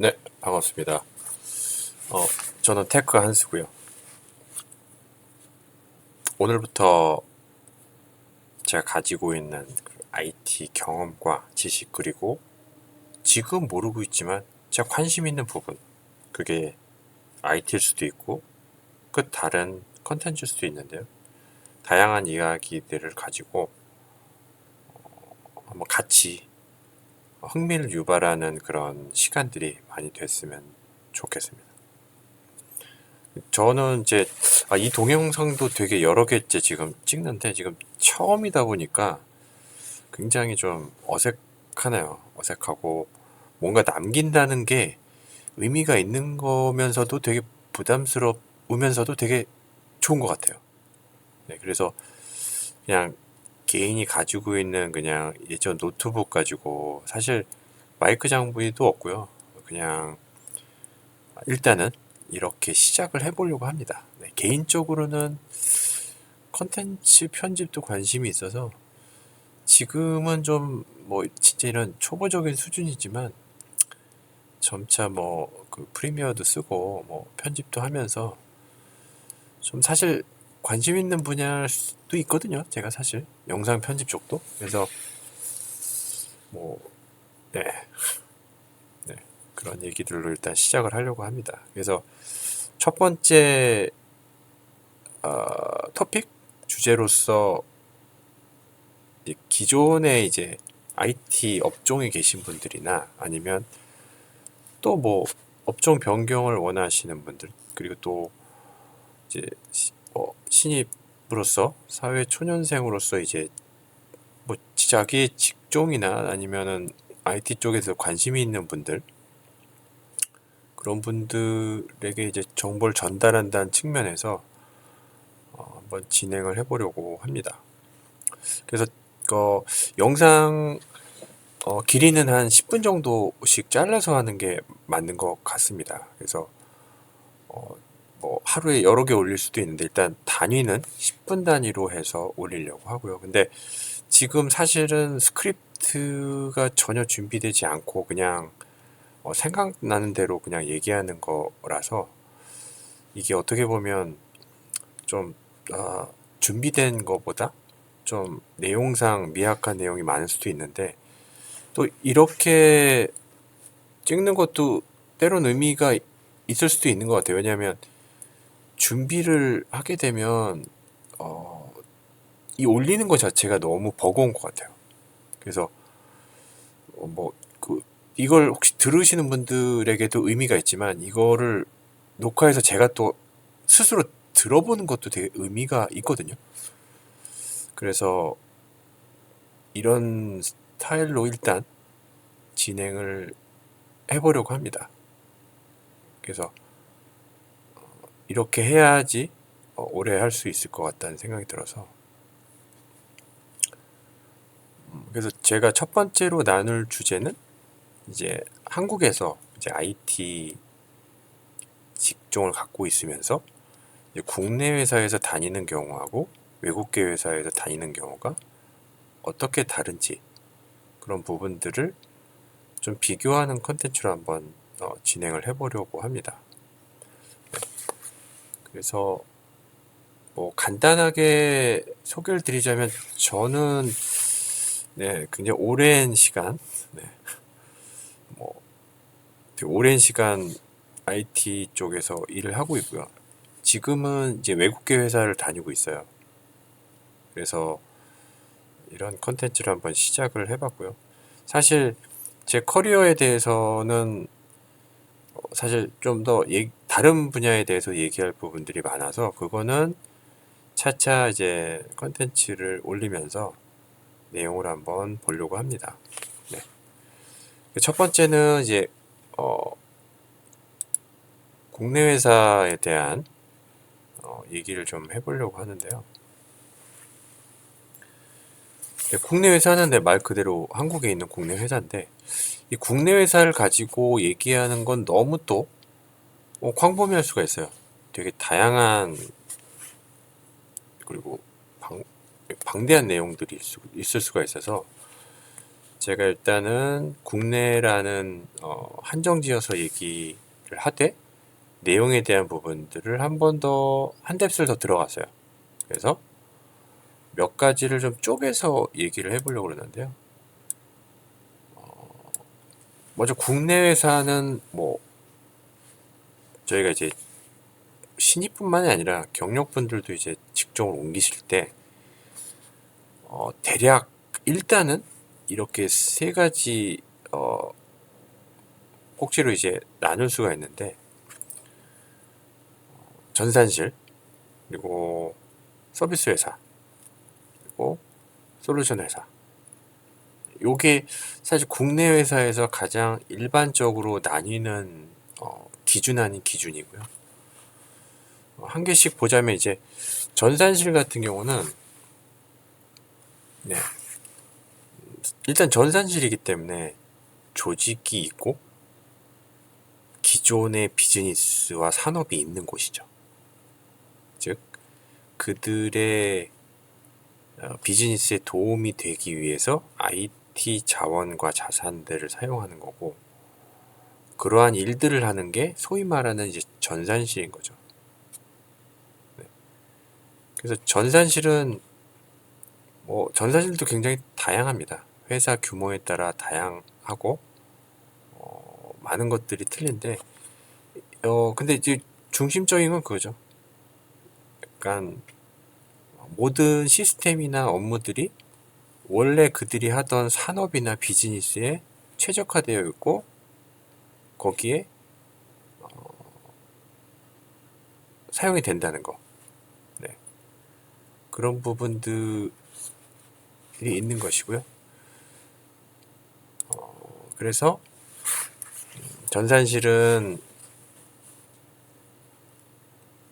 네, 반갑습니다. 저는 테크 한스고요. 오늘부터 제가 가지고 있는 IT 경험과 지식, 그리고 지금 모르고 있지만 제가 관심 있는 부분, 그게 IT일 수도 있고 그 다른 컨텐츠일 수도 있는데요. 다양한 이야기들을 가지고 한번 같이 흥미를 유발하는 그런 시간들이 많이 됐으면 좋겠습니다. 저는 이제 이 동영상도 되게 여러 개째 지금 찍는데 지금 처음이다 보니까 굉장히 좀 어색하네요. 어색하고 뭔가 남긴다는 게 의미가 있는 거면서도 되게 부담스러우면서도 되게 좋은 것 같아요. 네, 그래서 그냥 개인이 가지고 있는 그냥 예전 노트북 가지고 사실 마이크 장비도 없고요. 그냥 일단은 이렇게 시작을 해보려고 합니다. 네, 개인적으로는 컨텐츠 편집도 관심이 있어서 지금은 좀 뭐 진짜 이런 초보적인 수준이지만 점차 뭐 그 프리미어도 쓰고 뭐 편집도 하면서 좀 사실 관심 있는 분야일 수도 있거든요. 제가 사실 영상 편집 쪽도. 그래서 뭐 네, 네, 그런 얘기들로 일단 시작을 하려고 합니다. 그래서 첫 번째 토픽 주제로서 기존에 이제 IT 업종에 계신 분들이나 아니면 또 뭐 업종 변경을 원하시는 분들, 그리고 또 이제 신입으로서 사회 초년생으로서 이제 뭐 자기의 직종이나 아니면은 IT 쪽에서 관심이 있는 분들, 그런 분들에게 이제 정보를 전달한다는 측면에서 한번 진행을 해보려고 합니다. 그래서 영상 길이는 한 10분 정도씩 잘라서 하는 게 맞는 것 같습니다. 그래서 뭐 하루에 여러 개 올릴 수도 있는데 일단 단위는 10분 단위로 해서 올리려고 하고요. 근데 지금 사실은 스크립트가 전혀 준비되지 않고 그냥 생각나는 대로 그냥 얘기하는 거라서 이게 어떻게 보면 좀 준비된 것보다 좀 내용상 미약한 내용이 많을 수도 있는데, 또 이렇게 찍는 것도 때론 의미가 있을 수도 있는 것 같아요. 왜냐하면 준비를 하게 되면 이 올리는 것 자체가 너무 버거운 것 같아요. 그래서 이걸 혹시 들으시는 분들에게도 의미가 있지만 이거를 녹화해서 제가 또 스스로 들어보는 것도 되게 의미가 있거든요. 그래서 이런 스타일로 일단 진행을 해보려고 합니다. 그래서 이렇게 해야지 오래 할 수 있을 것 같다는 생각이 들어서, 그래서 제가 첫 번째로 나눌 주제는 이제 한국에서 이제 IT 직종을 갖고 있으면서 이제 국내 회사에서 다니는 경우하고 외국계 회사에서 다니는 경우가 어떻게 다른지, 그런 부분들을 좀 비교하는 컨텐츠로 한번 진행을 해보려고 합니다. 그래서 뭐 간단하게 소개를 드리자면 저는 굉장히 오랜 시간, 뭐 되게 오랜 시간 IT 쪽에서 일을 하고 있고요. 지금은 이제 외국계 회사를 다니고 있어요. 그래서 이런 컨텐츠를 한번 시작을 해봤고요. 사실 제 커리어에 대해서는 사실 좀 더 다른 분야에 대해서 얘기할 부분들이 많아서 그거는 차차 이제 컨텐츠를 올리면서 내용을 한번 보려고 합니다. 네. 첫 번째는 이제 국내 회사에 대한 얘기를 좀 해보려고 하는데요. 국내 회사는 말 그대로 한국에 있는 국내 회사인데, 이 국내 회사를 가지고 얘기하는 건 너무 또 광범위할 수가 있어요. 되게 다양한, 그리고 방대한 내용들이 있을 수가 있어서 제가 일단은 국내라는 한정지어서 얘기를 하되 내용에 대한 부분들을 한 번 더, 한 뎁스를 더 들어갔어요. 그래서 몇 가지를 좀 쪼개서 얘기를 해보려고 그러는데요. 먼저 국내 회사는 뭐 저희가 이제 신입뿐만이 아니라 경력분들도 이제 직종을 옮기실 때 대략 일단은 이렇게 세 가지 꼭지로 이제 나눌 수가 있는데, 전산실, 그리고 서비스 회사, 그리고 솔루션 회사. 요게 사실 국내 회사에서 가장 일반적으로 나뉘는 기준 아닌 기준이고요. 한 개씩 보자면 이제 전산실 같은 경우는 네, 일단 전산실이기 때문에 조직이 있고 기존의 비즈니스와 산업이 있는 곳이죠. 즉 그들의 비즈니스에 도움이 되기 위해서 IT 자원과 자산들을 사용하는 거고, 그러한 일들을 하는 게 소위 말하는 이제 전산실인 거죠. 네. 그래서 전산실은 전산실도 굉장히 다양합니다. 회사 규모에 따라 다양하고 많은 것들이 틀린데 근데 이제 중심적인 건 그거죠. 약간 모든 시스템이나 업무들이 원래 그들이 하던 산업이나 비즈니스에 최적화되어 있고 거기에 사용이 된다는 거. 네. 그런 부분들이 있는 것이고요. 그래서 전산실은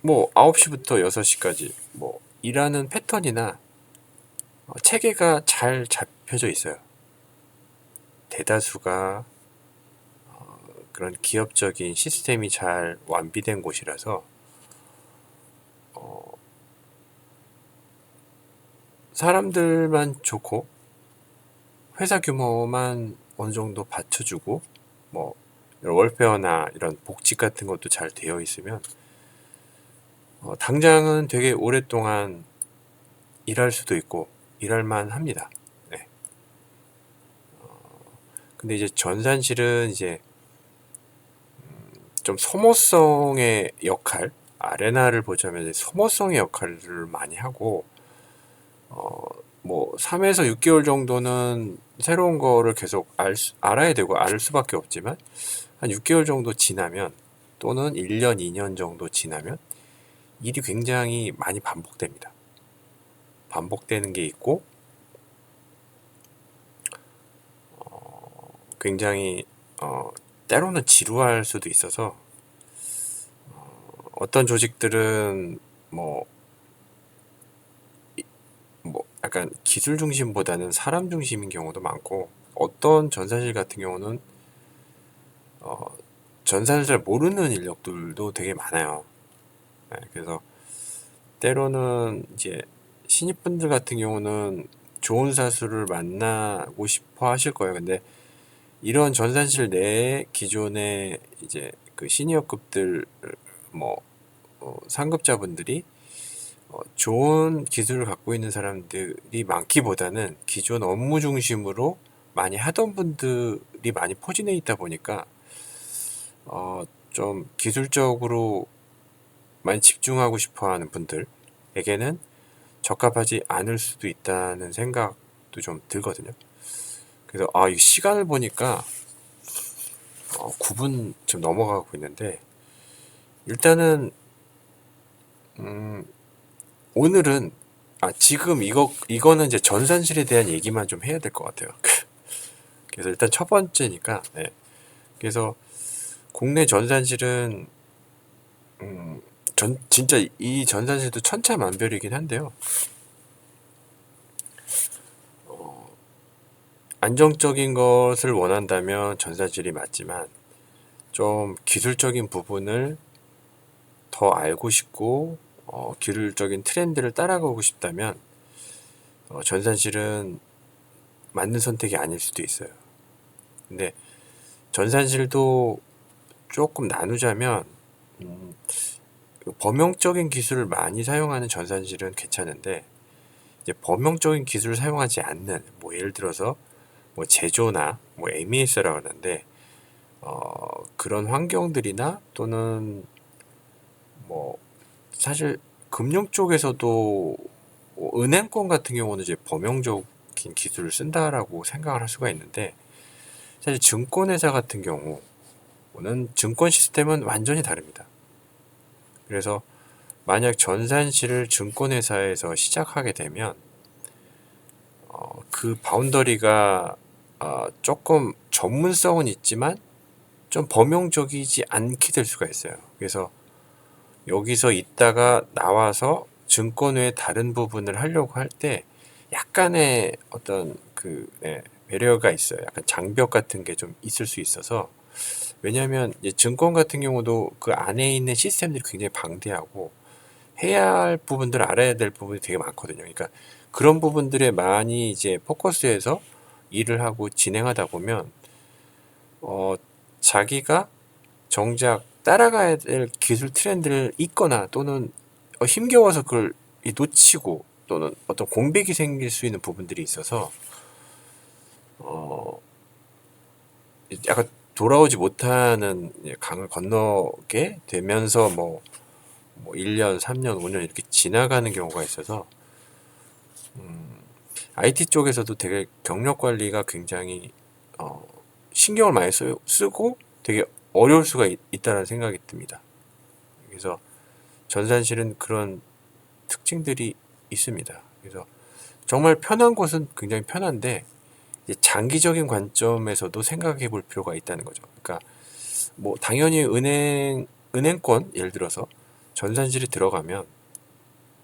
뭐 9시부터 6시까지 뭐 일하는 패턴이나 체계가 잘 잡혀져 있어요. 대다수가 그런 기업적인 시스템이 잘 완비된 곳이라서 사람들만 좋고 회사 규모만 어느 정도 받쳐주고 뭐 월페어나 이런 복지 같은 것도 잘 되어 있으면 당장은 되게 오랫동안 일할 수도 있고 일할만 합니다. 네. 근데 이제 전산실은 이제 좀 소모성의 역할, 아레나를 보자면 이제 소모성의 역할을 많이 하고 뭐 3에서 6개월 정도는 새로운 거를 계속 알아야 되고 알 수밖에 없지만 한 6개월 정도 지나면 또는 1년, 2년 정도 지나면 일이 굉장히 많이 반복됩니다. 반복되는 게 있고 굉장히 때로는 지루할 수도 있어서 어떤 조직들은 뭐 약간 기술 중심보다는 사람 중심인 경우도 많고, 어떤 전산실 같은 경우는 전산을 잘 모르는 인력들도 되게 많아요. 네, 그래서 때로는 이제 신입분들 같은 경우는 좋은 사수를 만나고 싶어 하실 거예요. 근데 이런 전산실 내에 기존의 이제 그 시니어급들 뭐 상급자분들이 좋은 기술을 갖고 있는 사람들이 많기보다는 기존 업무 중심으로 많이 하던 분들이 많이 포진해 있다 보니까 좀 기술적으로 많이 집중하고 싶어 하는 분들에게는 적합하지 않을 수도 있다는 생각도 좀 들거든요. 그래서 이 시간을 보니까 9분 좀 넘어가고 있는데, 일단은 오늘은 지금 이거는 이제 전산실에 대한 얘기만 좀 해야 될 것 같아요. 그래서 일단 첫 번째니까, 네. 그래서 국내 전산실은 진짜 이 전산실도 천차만별이긴 한데요. 안정적인 것을 원한다면 전산실이 맞지만, 좀 기술적인 부분을 더 알고 싶고 기술적인 트렌드를 따라가고 싶다면 전산실은 맞는 선택이 아닐 수도 있어요. 근데 전산실도 조금 나누자면 범용적인 기술을 많이 사용하는 전산실은 괜찮은데, 이제 범용적인 기술을 사용하지 않는, 뭐 예를 들어서 뭐 제조나 뭐 MES라고 하는데, 그런 환경들이나 또는 뭐 사실 금융 쪽에서도 은행권 같은 경우는 이제 범용적인 기술을 쓴다라고 생각을 할 수가 있는데, 사실 증권회사 같은 경우는 증권 시스템은 완전히 다릅니다. 그래서 만약 전산실을 증권회사에서 시작하게 되면 그 바운더리가 조금 전문성은 있지만 좀 범용적이지 않게 될 수가 있어요. 그래서 여기서 있다가 나와서 증권 외의 다른 부분을 하려고 할 때 약간의 어떤 배려가 있어요. 약간 장벽 같은 게 좀 있을 수 있어서, 왜냐하면 이제 증권 같은 경우도 그 안에 있는 시스템들이 굉장히 방대하고 해야 할 부분들, 알아야 될 부분이 되게 많거든요. 그러니까 그런 부분들에 많이 이제 포커스해서 일을 하고 진행하다 보면 자기가 정작 따라가야 될 기술 트렌드를 잊거나 또는 힘겨워서 그걸 놓치고 또는 어떤 공백이 생길 수 있는 부분들이 있어서 약간 돌아오지 못하는 강을 건너게 되면서 뭐 1년, 3년, 5년 이렇게 지나가는 경우가 있어서 IT 쪽에서도 되게 경력 관리가 굉장히 신경을 많이 쓰고 되게 어려울 수가 있다는 생각이 듭니다. 그래서 전산실은 그런 특징들이 있습니다. 그래서 정말 편한 곳은 굉장히 편한데 이제 장기적인 관점에서도 생각해 볼 필요가 있다는 거죠. 그러니까 뭐 당연히 은행권 예를 들어서 전산실이 들어가면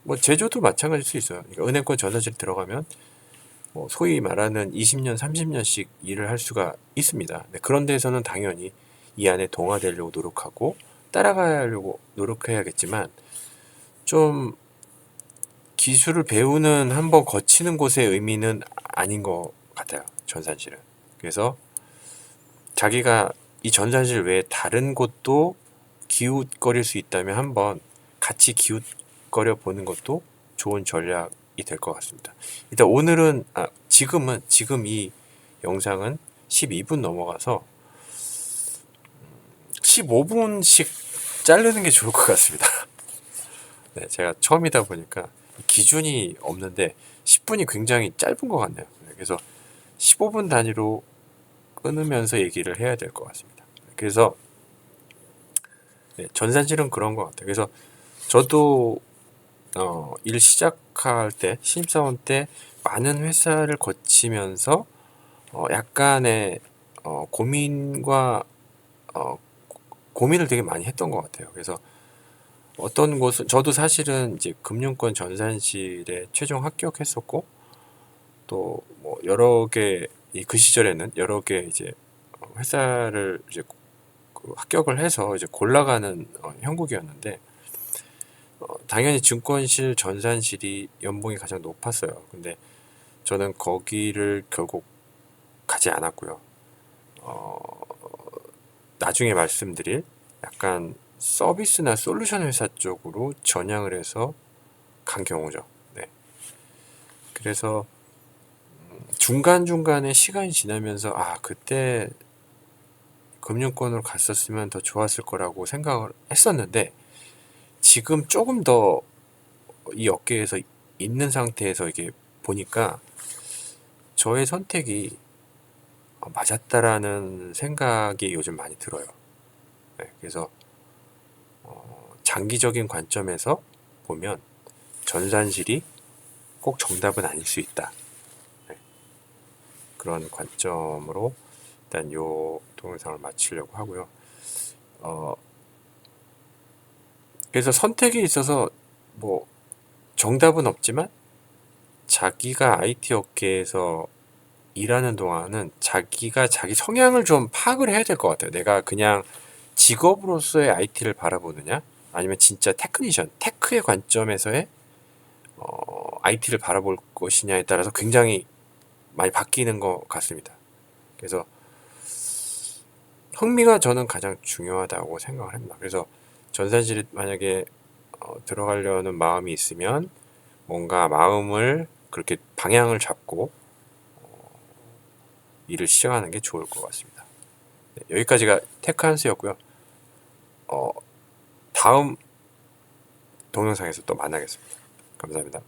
뭐 제조도 마찬가지일 수 있어요. 그러니까 은행권 전산실 들어가면 뭐 소위 말하는 20년, 30년씩 일을 할 수가 있습니다. 네, 그런 데서는 당연히 이 안에 동화되려고 노력하고 따라가려고 노력해야겠지만 좀 기술을 배우는 한번 거치는 곳의 의미는 아닌 것 같아요. 전산실은. 그래서 자기가 이 전산실 외에 다른 곳도 기웃거릴 수 있다면 한번 같이 기웃거려 보는 것도 좋은 전략이 될 것 같습니다. 일단 오늘은 지금 이 영상은 12분 넘어가서 15분씩 자르는 게 좋을 것 같습니다. 네, 제가 처음이다 보니까 기준이 없는데 10분이 굉장히 짧은 것 같네요. 그래서 15분 단위로 끊으면서 얘기를 해야 될 것 같습니다. 그래서 전산실은 그런 것 같아요. 그래서 저도 일 시작할 때 신입사원 때 많은 회사를 거치면서 약간의 고민과 고민을 되게 많이 했던 것 같아요. 그래서 어떤 곳은 저도 사실은 이제 금융권 전산실에 최종 합격했었고 또 뭐 여러 개 그 시절에는 여러 개 이제 회사를 이제 합격을 해서 이제 골라가는 형국이었는데 당연히 증권실 전산실이 연봉이 가장 높았어요. 근데 저는 거기를 결국 가지 않았고요. 나중에 말씀드릴 약간 서비스나 솔루션 회사 쪽으로 전향을 해서 간 경우죠. 네. 그래서 중간중간에 시간이 지나면서 그때 금융권으로 갔었으면 더 좋았을 거라고 생각을 했었는데 지금 조금 더 이 업계에서 있는 상태에서 이게 보니까 저의 선택이 맞았다라는 생각이 요즘 많이 들어요. 네, 그래서 장기적인 관점에서 보면 전산실이 꼭 정답은 아닐 수 있다. 네, 그런 관점으로 일단 요 동영상을 마치려고 하고요. 그래서 선택에 있어서 뭐 정답은 없지만 자기가 IT 업계에서 일하는 동안은 자기가 자기 성향을 좀 파악을 해야 될 것 같아요. 내가 그냥 직업으로서의 IT를 바라보느냐 아니면 진짜 테크니션, 테크의 관점에서의 IT를 바라볼 것이냐에 따라서 굉장히 많이 바뀌는 것 같습니다. 그래서 흥미가 저는 가장 중요하다고 생각을 합니다. 그래서 전산실에 만약에 들어가려는 마음이 있으면 뭔가 마음을 그렇게 방향을 잡고 일을 시작하는 게 좋을 것 같습니다. 네, 여기까지가 테크한스였고요. 다음 동영상에서 또 만나겠습니다. 감사합니다.